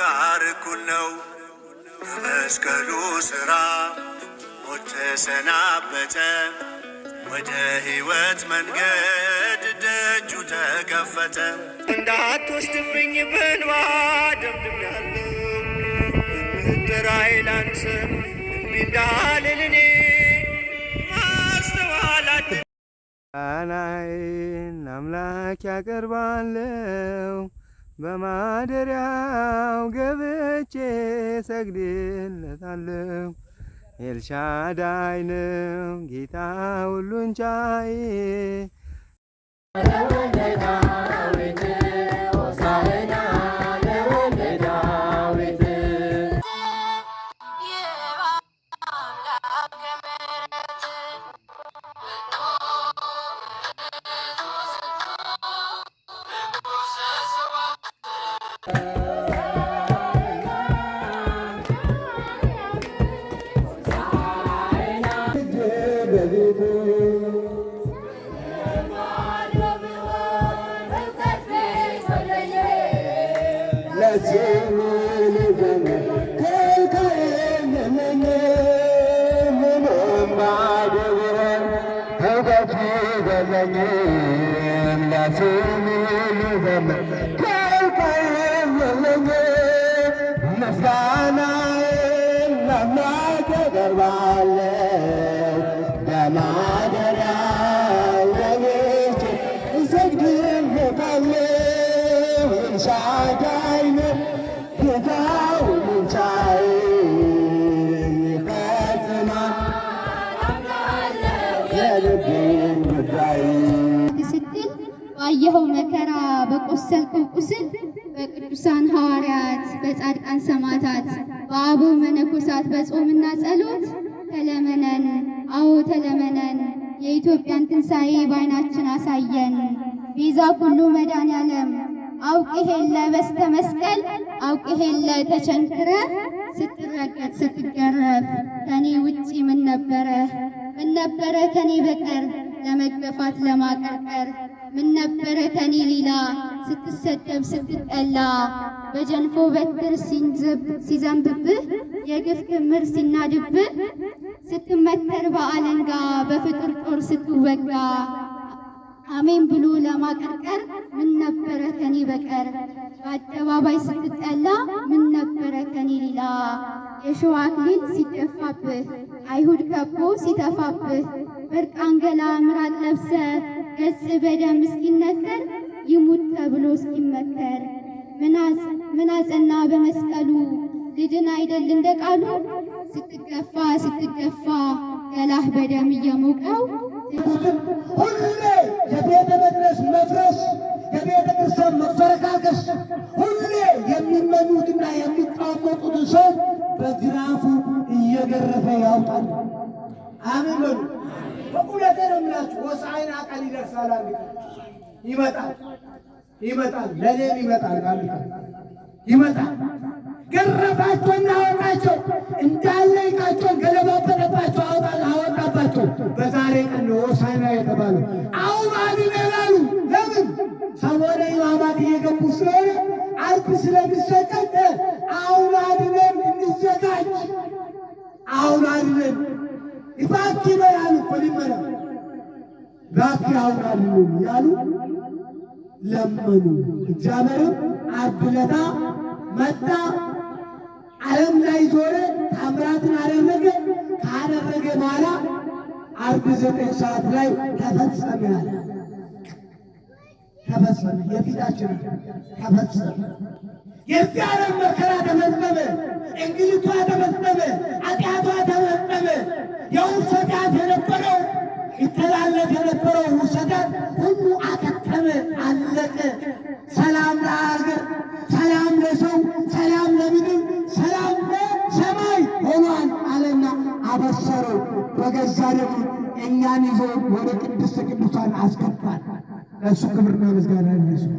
ጋር እኩል ነው። በመስቀሉ ሥራ ሞት ተሰናበተ፣ ወደ ሕይወት መንገድ ደጁ ተከፈተ። እንዳትወስድብኝ በእንባ ደምድሜያለሁ፣ በምትጠራኝ ላንተ እምቢ እንዳልል እኔ ማስተዋል ቃናዬን አምላክ ያቀርባለሁ፣ በማደሪያው ገብቼ ሰግድለታለሁ። ኤልሻዳይ ነው ጌታ ሁሉን ቻይ። ምስጋናዬን ለአምላክ አቀርባለሁ፣ በማደሪያው ገብቼ እሰግድለታለሁ። ኤልሻዳይ ነው ጌታ ሁሉን ቻይ፣ ይፈጽማል የልቤን ጉዳይ። ስትል ባየኸው መከራ በቆሰልከው ቁስል በቅዱሳን ሐዋርያት በጻድቃን ሰማዕታት በአበው መነኮሳት በጾምና ጸሎት ተለመነን፣ አዎ ተለመነን። የኢትዮጵያን ትንሣኤ በዓይናችን አሳየን። ቤዛ ኩሉ መድኃኔዓለም አውቅህ የለ በስተ መስቀል አውቅህ የለ ተቸንክረ ስትረገጥ ስትገረፍ ከኔ ውጪ ምን ነበረ ከኔ በቀር ለመገፋት ለማቀርቀር ምን ነበረ ከኔ ሌላ ስትሰደብ ስትጠላ በጀንፎ በትር ሲዘንብብህ የግፍ ክምር ሲናድብህ ስትመተር በአለንጋ በፍቅር ጦር ስትወጋ አሜን ብሎ ለማቀርቀር ምን ነበረ ከኔ በቀር በአደባባይ ስትጠላ ምን ነበረ ከኔ ሌላ የሸዋ አክሊል ሲደፋብህ አይሁድ ከቦ ሲተፋብህ በርቃን ገላ ምራቅ ለብሰ ገጽ በደም እስኪነከር ይሙት ተብሎ እስኪመከር ምን አጸና በመስቀሉ ልድን አይደል እንደ ቃሉ ስትገፋ ገላህ በደም እየሞቀው ሁሌ የቤተ መቅደስ መፍረስ የቤተ ክርስቲያን መፈረካከስ ሁሌ የሚመኙትና የሚጣመጡትን ሰው በግራፉ እየገረፈ ያውጣል። አሜን በሉ። በቁለቴ ነው የምላችሁ። ሆሳዕና ቀን ይደርሳል። አንድ ቀን ይመጣል፣ ለእኔም ይመጣል። አንድ ቀን ይመጣል። ገረፋቸውና አወጣቸው፣ እንዳለ ዕቃቸውን ገለባበጠባቸው፣ አወጣባቸው። በዛሬ ቀን ነው ሆሳዕና የተባለው። አሁን አድነን አሉ። ለምን? ሰሞነ ሕማማት እየገቡ ስለሆነ ዓርብ ስለሚሰቀል አሁን አድነን እንዘጋጅ፣ አሁን አድነን ይባክ ይበላሉ እኮ ሊመራ ባክ ያውቃሉ ያሉ ለመኑ። እግዚአብሔርም ዓርብ ዕለት መጣ፣ ዓለም ላይ ዞረ፣ ታምራትን አደረገ። ካደረገ በኋላ ዓርብ 9 ሰዓት ላይ ተፈጸመ ያለ ተፈጸመ። የፊታችን ተፈጸመ። የዚህ ዓለም መከራ ተፈጸመ። እንግልቷ ተፈጸመ። ኃጢአቷ ተፈጸመ። የውርሰት የነበረው ይተላለፍ የነበረው ውርሰት ሁሉ አከተመ፣ አለቀ። ሰላም ለሀገር፣ ሰላም ለሰው፣ ሰላም ለምድር፣ ሰላም ለሰማይ ሆኗል አለና አበሰረው። በገዛ ደሙ እኛን ይዞ ወደ ቅድስተ ቅዱሳን አስገባል። ለእሱ ክብርና ምስጋና ይሁን።